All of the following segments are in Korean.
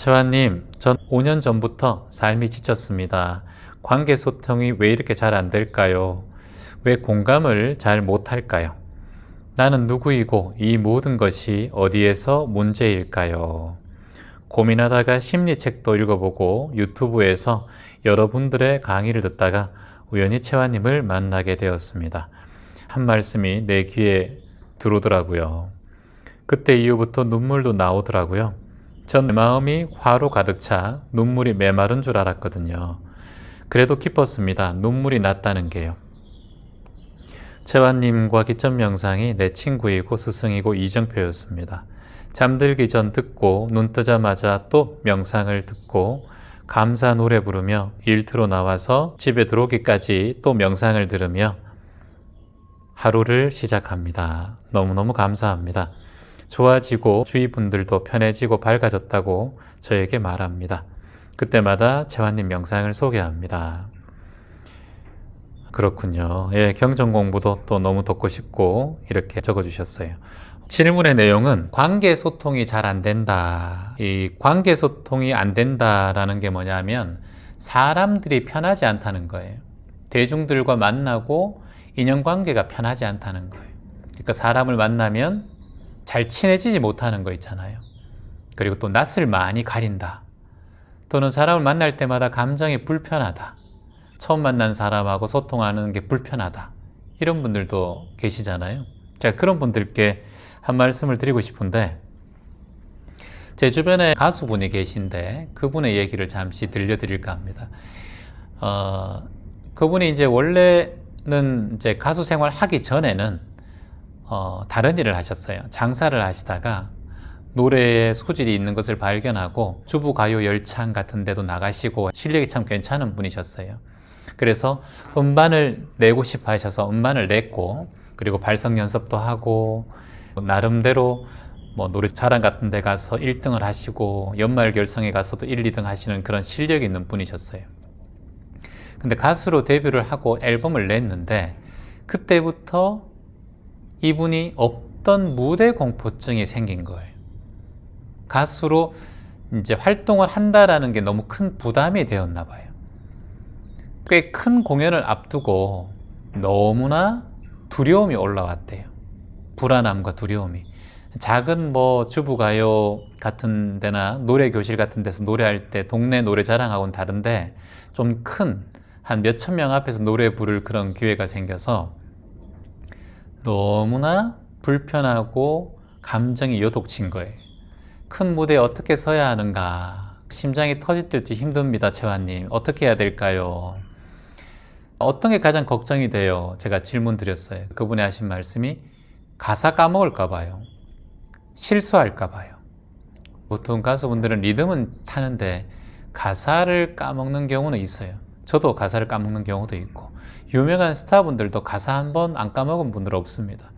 채화님, 전 5년 전부터 삶이 지쳤습니다. 관계 소통이 왜 이렇게 잘 안 될까요? 왜 공감을 잘 못할까요? 나는 누구이고 이 모든 것이 어디에서 문제일까요? 고민하다가 심리책도 읽어보고 유튜브에서 여러분들의 강의를 듣다가 우연히 채화님을 만나게 되었습니다. 한 말씀이 내 귀에 들어오더라고요. 그때 이후부터 눈물도 나오더라고요. 전 마음이 화로 가득 차 눈물이 메마른 줄 알았거든요. 그래도 기뻤습니다. 눈물이 났다는 게요. 채화님과 기점 명상이 내 친구이고 스승이고 이정표였습니다. 잠들기 전 듣고 눈 뜨자마자 또 명상을 듣고 감사 노래 부르며 일터로 나와서 집에 들어오기까지 또 명상을 들으며 하루를 시작합니다. 너무너무 감사합니다. 좋아지고 주위 분들도 편해지고 밝아졌다고 저에게 말합니다. 그때마다 채화님 명상을 소개합니다. 그렇군요. 예, 경전 공부도 또 너무 듣고 싶고 이렇게 적어주셨어요. 질문의 내용은 관계 소통이 잘 안 된다. 이 관계 소통이 안 된다라는 게 뭐냐면 사람들이 편하지 않다는 거예요. 대중들과 만나고 인연관계가 편하지 않다는 거예요. 그러니까 사람을 만나면 잘 친해지지 못하는 거 있잖아요. 그리고 또 낯을 많이 가린다. 또는 사람을 만날 때마다 감정이 불편하다. 처음 만난 사람하고 소통하는 게 불편하다. 이런 분들도 계시잖아요. 제가 그런 분들께 한 말씀을 드리고 싶은데, 제 주변에 가수분이 계신데 그분의 얘기를 잠시 들려드릴까 합니다. 그분이 이제 원래는 이제 가수 생활 하기 전에는 다른 일을 하셨어요. 장사를 하시다가 노래에 소질이 있는 것을 발견하고 주부가요 열창 같은 데도 나가시고 실력이 참 괜찮은 분이셨어요. 그래서 음반을 내고 싶어 하셔서 음반을 냈고, 그리고 발성 연습도 하고 나름대로 뭐 노래 자랑 같은 데 가서 1등을 하시고 연말 결성에 가서도 1, 2등 하시는 그런 실력이 있는 분이셨어요. 근데 가수로 데뷔를 하고 앨범을 냈는데 그때부터 이분이 없던 무대 공포증이 생긴 거예요. 가수로 이제 활동을 한다라는 게 너무 큰 부담이 되었나 봐요. 꽤 큰 공연을 앞두고 너무나 두려움이 올라왔대요. 불안함과 두려움이. 작은 뭐 주부가요 같은 데나 노래교실 같은 데서 노래할 때 동네 노래 자랑하고는 다른데 좀 큰 한 몇천 명 앞에서 노래 부를 그런 기회가 생겨서 너무나 불편하고 감정이 요독친 거예요. 큰 무대에 어떻게 서야 하는가. 심장이 터질지 힘듭니다, 채화님. 어떻게 해야 될까요? 어떤 게 가장 걱정이 돼요? 제가 질문 드렸어요. 그분이 하신 말씀이 가사 까먹을까 봐요. 실수할까 봐요. 보통 가수분들은 리듬은 타는데 가사를 까먹는 경우는 있어요. 저도 가사를 까먹는 경우도 있고, 유명한 스타분들도 가사 한 번 안 까먹은 분들 없습니다.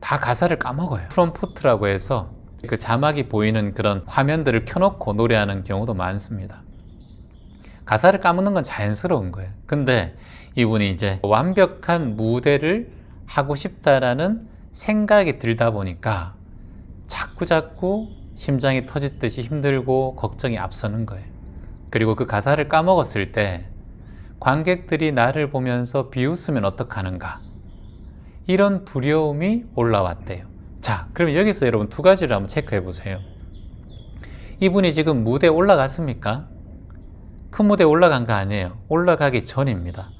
다 가사를 까먹어요. 프롬프트라고 해서 그 자막이 보이는 그런 화면들을 켜놓고 노래하는 경우도 많습니다. 가사를 까먹는 건 자연스러운 거예요. 근데 이분이 이제 완벽한 무대를 하고 싶다라는 생각이 들다 보니까 자꾸 심장이 터지듯이 힘들고 걱정이 앞서는 거예요. 그리고 그 가사를 까먹었을 때 관객들이 나를 보면서 비웃으면 어떡하는가, 이런 두려움이 올라왔대요. 자, 그럼 여기서 여러분 두 가지를 한번 체크해 보세요. 이분이 지금 무대에 올라갔습니까? 큰 무대에 올라간 거 아니에요. 올라가기 전입니다.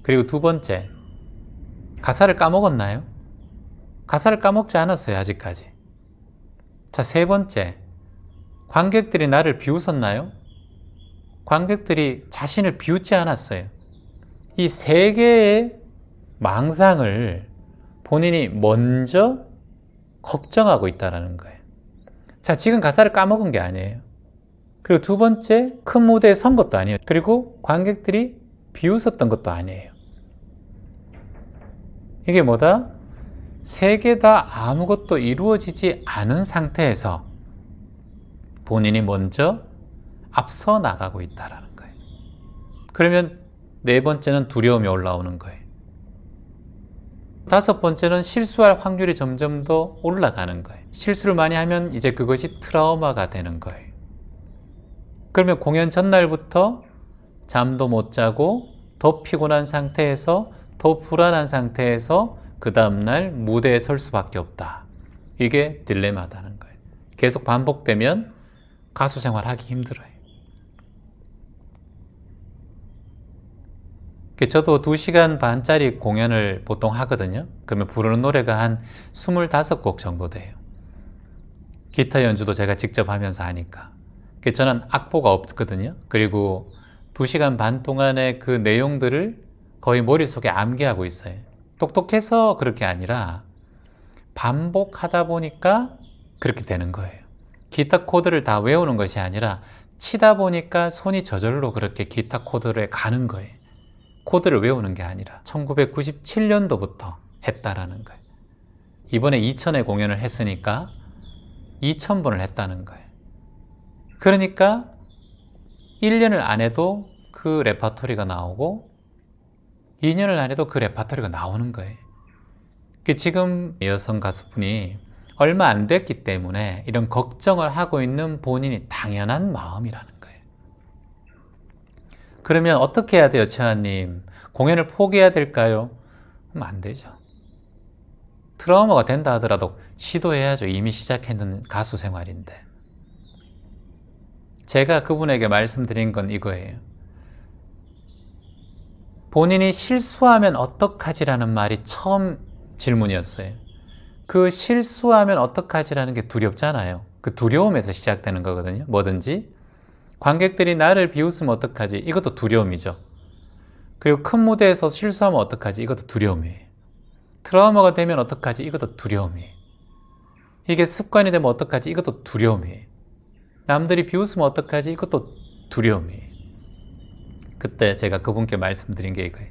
그리고 두 번째, 가사를 까먹었나요? 가사를 까먹지 않았어요, 아직까지. 자, 세 번째, 관객들이 나를 비웃었나요? 관객들이 자신을 비웃지 않았어요. 이 세 개의 망상을 본인이 먼저 걱정하고 있다는 거예요. 자, 지금 가사를 까먹은 게 아니에요. 그리고 두 번째, 큰 무대에 선 것도 아니에요. 그리고 관객들이 비웃었던 것도 아니에요. 이게 뭐다? 세 개 다 아무것도 이루어지지 않은 상태에서 본인이 먼저 앞서 나가고 있다는 거예요. 그러면 네 번째는 두려움이 올라오는 거예요. 다섯 번째는 실수할 확률이 점점 더 올라가는 거예요. 실수를 많이 하면 이제 그것이 트라우마가 되는 거예요. 그러면 공연 전날부터 잠도 못 자고 더 피곤한 상태에서 더 불안한 상태에서 그 다음날 무대에 설 수밖에 없다. 이게 딜레마다는 거예요. 계속 반복되면 가수 생활하기 힘들어요. 저도 2시간 반짜리 공연을 보통 하거든요. 그러면 부르는 노래가 한 25곡 정도 돼요. 기타 연주도 제가 직접 하면서 하니까. 저는 악보가 없거든요. 그리고 2시간 반 동안의 그 내용들을 거의 머릿속에 암기하고 있어요. 똑똑해서 그렇게 아니라 반복하다 보니까 그렇게 되는 거예요. 기타 코드를 다 외우는 것이 아니라 치다 보니까 손이 저절로 그렇게 기타 코드를 가는 거예요. 코드를 외우는 게 아니라 1997년도부터 했다라는 거예요. 이번에 2000회 공연을 했으니까 2000번을 했다는 거예요. 그러니까 1년을 안 해도 그 레퍼토리가 나오고 2년을 안 해도 그 레퍼토리가 나오는 거예요. 지금 여성 가수분이 얼마 안 됐기 때문에 이런 걱정을 하고 있는 본인이 당연한 마음이라는 거예요. 그러면 어떻게 해야 돼요, 채환님? 공연을 포기해야 될까요? 그럼 안 되죠. 트라우마가 된다 하더라도 시도해야죠. 이미 시작했는 가수 생활인데. 제가 그분에게 말씀드린 건 이거예요. 본인이 실수하면 어떡하지라는 말이 처음 질문이었어요. 그 실수하면 어떡하지라는 게 두렵잖아요. 그 두려움에서 시작되는 거거든요. 뭐든지. 관객들이 나를 비웃으면 어떡하지? 이것도 두려움이죠. 그리고 큰 무대에서 실수하면 어떡하지? 이것도 두려움이에요. 트라우마가 되면 어떡하지? 이것도 두려움이에요. 이게 습관이 되면 어떡하지? 이것도 두려움이에요. 남들이 비웃으면 어떡하지? 이것도 두려움이에요. 그때 제가 그분께 말씀드린 게 이거예요.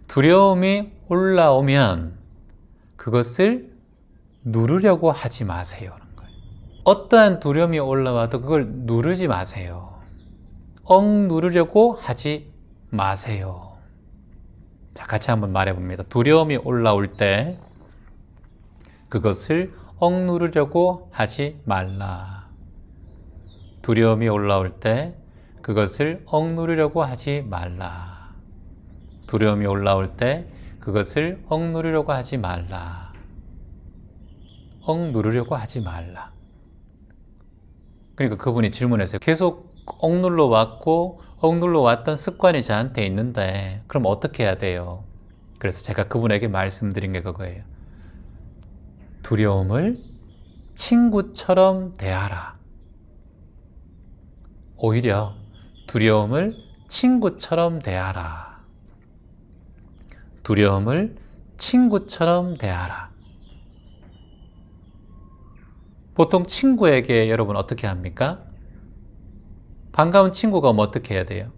두려움이 올라오면 그것을 누르려고 하지 마세요. 어떠한 두려움이 올라와도 그걸 누르지 마세요. 누르려고 하지 마세요. 자, 같이 한번 말해봅니다. 두려움이 올라올 때 그것을 억누르려고 하지 말라. 두려움이 올라올 때 그것을 억누르려고 하지 말라. 두려움이 올라올 때 그것을 억누르려고 하지 말라. 억누르려고 하지 말라. 그러니까 그분이 질문했어요. 계속 억눌러 왔고 억눌러 왔던 습관이 저한테 있는데 그럼 어떻게 해야 돼요? 그래서 제가 그분에게 말씀드린 게 그거예요. 두려움을 친구처럼 대하라. 오히려 두려움을 친구처럼 대하라. 두려움을 친구처럼 대하라. 보통 친구에게 여러분 어떻게 합니까? 반가운 친구가 오면 어떻게 해야 돼요?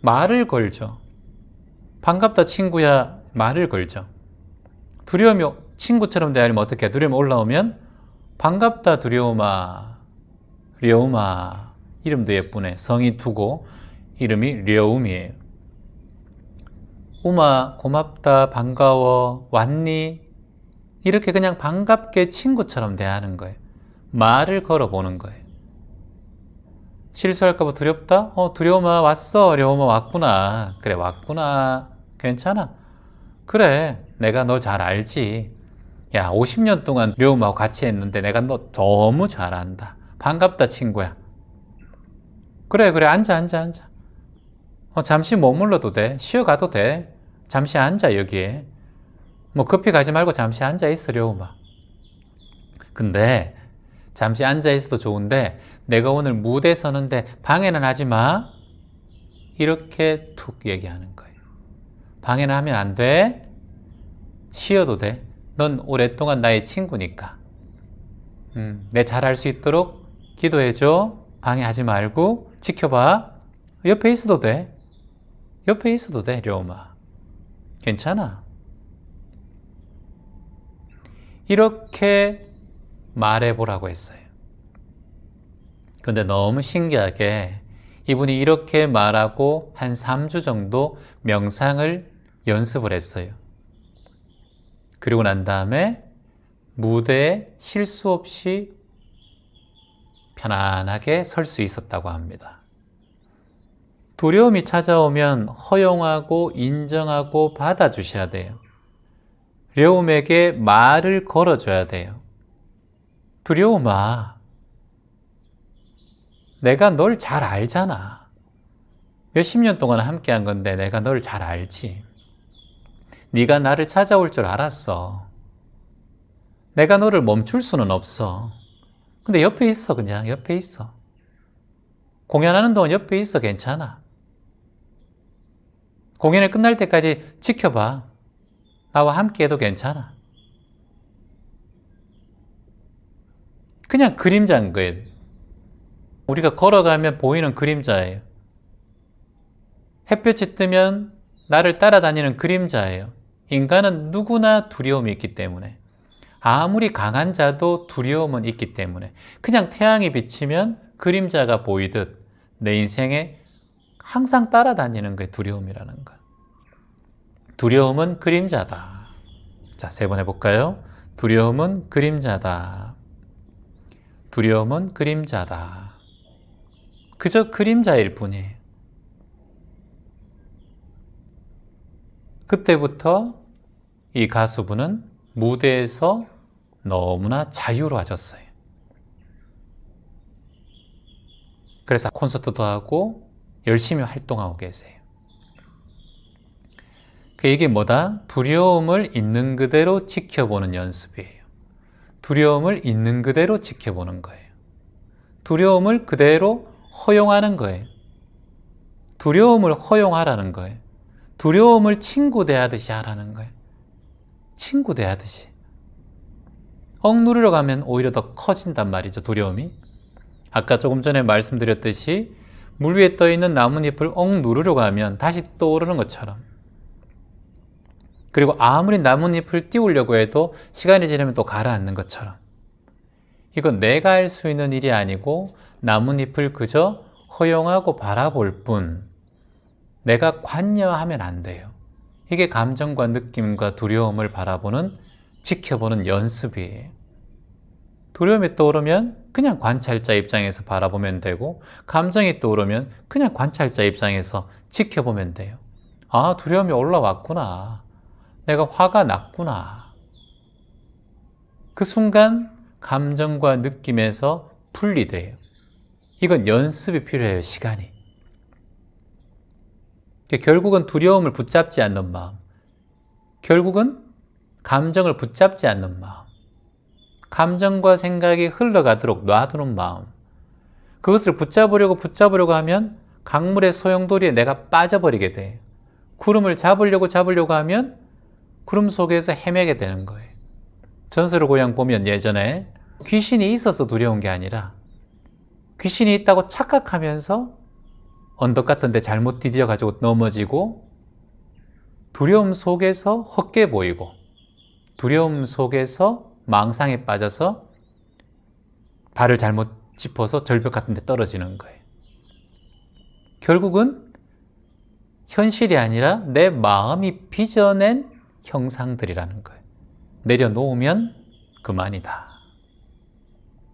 말을 걸죠. 반갑다 친구야, 말을 걸죠. 두려움이 친구처럼 대하려면 어떻게 해요? 두려움이 올라오면 반갑다 두려움아, 려움아. 이름도 예쁘네. 성이 두고 이름이 려움이에요. 우마 고맙다 반가워 왔니? 이렇게 그냥 반갑게 친구처럼 대하는 거예요. 말을 걸어보는 거예요. 실수할까봐 두렵다? 두려움아 왔어. 려움아 왔구나. 그래 왔구나. 괜찮아. 그래 내가 너 잘 알지. 야 50년 동안 려움하고 같이 했는데 내가 너 너무 잘 안다. 반갑다 친구야. 그래 앉아. 잠시 머물러도 돼. 쉬어가도 돼. 잠시 앉아 여기에. 뭐 급히 가지 말고 잠시 앉아 있어 려움아. 근데 잠시 앉아 있어도 좋은데 내가 오늘 무대 서는데 방해는 하지 마. 이렇게 툭 얘기하는 거예요. 방해는 하면 안 돼. 쉬어도 돼. 넌 오랫동안 나의 친구니까. 내 잘할 수 있도록 기도해줘. 방해하지 말고 지켜봐. 옆에 있어도 돼. 옆에 있어도 돼 려움아. 괜찮아. 이렇게 말해보라고 했어요. 근데 너무 신기하게 이분이 이렇게 말하고 한 3주 정도 명상을 연습을 했어요. 그리고 난 다음에 무대에 실수 없이 편안하게 설 수 있었다고 합니다. 두려움이 찾아오면 허용하고 인정하고 받아주셔야 돼요. 두려움에게 말을 걸어줘야 돼요. 두려움아, 내가 널 잘 알잖아. 몇십 년 동안 함께한 건데 내가 널 잘 알지. 네가 나를 찾아올 줄 알았어. 내가 너를 멈출 수는 없어. 근데 옆에 있어, 그냥 옆에 있어. 공연하는 동안 옆에 있어, 괜찮아. 공연이 끝날 때까지 지켜봐. 나와 함께 해도 괜찮아. 그냥 그림자인 거예요. 우리가 걸어가면 보이는 그림자예요. 햇볕이 뜨면 나를 따라다니는 그림자예요. 인간은 누구나 두려움이 있기 때문에, 아무리 강한 자도 두려움은 있기 때문에, 그냥 태양이 비치면 그림자가 보이듯 내 인생에 항상 따라다니는 게 두려움이라는 것. 두려움은 그림자다. 자, 3번 해볼까요? 두려움은 그림자다. 두려움은 그림자다. 그저 그림자일 뿐이에요. 그때부터 이 가수분은 무대에서 너무나 자유로워졌어요. 그래서 콘서트도 하고 열심히 활동하고 계세요. 이게 뭐다? 두려움을 있는 그대로 지켜보는 연습이에요. 두려움을 있는 그대로 지켜보는 거예요. 두려움을 그대로 허용하는 거예요. 두려움을 허용하라는 거예요. 두려움을 친구 대하듯이 하라는 거예요. 친구 대하듯이. 억누르러 가면 오히려 더 커진단 말이죠, 두려움이. 아까 조금 전에 말씀드렸듯이 물 위에 떠 있는 나뭇잎을 억누르려 가면 다시 떠오르는 것처럼. 그리고 아무리 나뭇잎을 띄우려고 해도 시간이 지나면 또 가라앉는 것처럼. 이건 내가 할 수 있는 일이 아니고 나뭇잎을 그저 허용하고 바라볼 뿐, 내가 관여하면 안 돼요. 이게 감정과 느낌과 두려움을 바라보는, 지켜보는 연습이에요. 두려움이 떠오르면 그냥 관찰자 입장에서 바라보면 되고, 감정이 떠오르면 그냥 관찰자 입장에서 지켜보면 돼요. 아, 두려움이 올라왔구나. 내가 화가 났구나. 그 순간 감정과 느낌에서 분리돼요. 이건 연습이 필요해요, 시간이. 결국은 두려움을 붙잡지 않는 마음, 결국은 감정을 붙잡지 않는 마음, 감정과 생각이 흘러가도록 놔두는 마음, 그것을 붙잡으려고 하면 강물의 소용돌이에 내가 빠져버리게 돼요. 구름을 잡으려고 하면 구름 속에서 헤매게 되는 거예요. 전설의 고향 보면 예전에 귀신이 있어서 두려운 게 아니라 귀신이 있다고 착각하면서 언덕 같은 데 잘못 디뎌가지고 넘어지고, 두려움 속에서 헛게 보이고, 두려움 속에서 망상에 빠져서 발을 잘못 짚어서 절벽 같은 데 떨어지는 거예요. 결국은 현실이 아니라 내 마음이 빚어낸 형상들이라는 거예요. 내려놓으면 그만이다.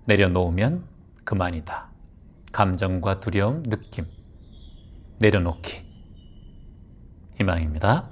내려놓으면 그만이다. 감정과 두려움, 느낌 내려놓기. 희망입니다.